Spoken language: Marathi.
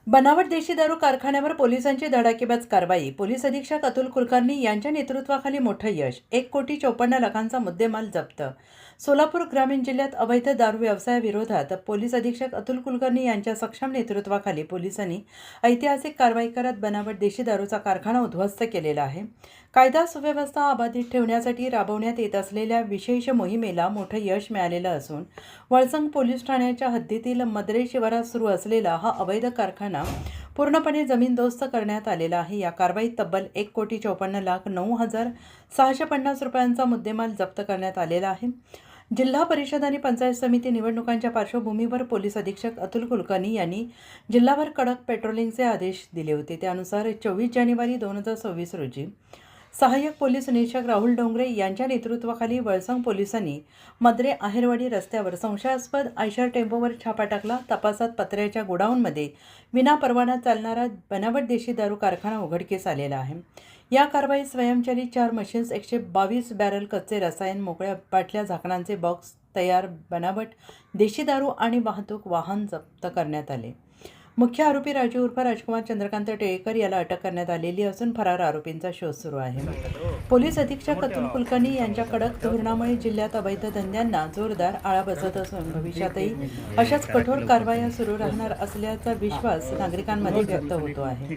बनावट देशी दारू कारखान्यावर पोलिसांची धडाकेबाज कारवाई। पोलीस अधीक्षक अतुल कुलकर्णी यांच्या नेतृत्वाखाली मोठं यश। 1,54,00,000चा मुद्देमाल जप्त। सोलापूर ग्रामीण जिल्ह्यात अवैध दारू व्यवसायाविरोधात पोलीस अधीक्षक अतुल कुलकर्णी यांच्या सक्षम नेतृत्वाखाली पोलिसांनी ऐतिहासिक कारवाई करत बनावट देशी दारूचा कारखाना उद्ध्वस्त केलेला आहे। कायदा सुव्यवस्था अबाधित ठेवण्यासाठी राबवण्यात येत असलेल्या विशेष मोहिमेला मोठं यश मिळालेलं असून वळसंग पोलीस ठाण्याच्या हद्दीतील मद्रे शिवारात सुरू असलेला हा अवैध कारखाना पूर्णपणे जमीनदोस्त करण्यात आलेला आहे। या कारवाईत तब्बल 1,54,09,650 रुपयांचा मुद्देमाल जप्त करण्यात आलेला आहे। जिल्हा परिषद आणि पंचायत समिती निवडणुकांच्या पार्श्वभूमीवर पोलीस अधीक्षक अतुल कुलकर्णी यांनी जिल्हाभर कडक पेट्रोलिंगचे आदेश दिले होते। त्यानुसार 24 जानेवारी 2026 रोजी सहाय्यक पोलीस निरीक्षक राहुल डोंगरे यांच्या नेतृत्वाखाली वळसंग पोलिसांनी मद्रे आहेरवाडी रस्त्यावर संशयास्पद आयशर टेम्पोवर छापा टाकला। तपासात पत्र्याच्या गोडाऊनमध्ये विनापरवाना चालणारा बनावट देशी दारू कारखाना उघडकीस आलेला आहे। या कारवाईत स्वयंचलित 4 मशीन्स, 122 बॅरल कच्चे रसायन, मोकळ्या बाटल्या, झाकणांचे बॉक्स तयार बनावट देशी दारू आणि वाहतूक वाहन जप्त करण्यात आले। मुख्य आरोपी राजू उर्फ राजकुमार चंद्रकांत टेळेकर याला अटक करण्यात आलेली असून फरार आरोपींचा शोध सुरू आहे। पोलीस अधीक्षक अतुल कुलकर्णी यांच्या कडक धोरणामुळे जिल्ह्यात अवैध धंद्यांना जोरदार आळा बसत असून भविष्यातही अशाच कठोर कारवाया सुरू राहणार असल्याचा विश्वास नागरिकांमध्ये व्यक्त होतो आहे।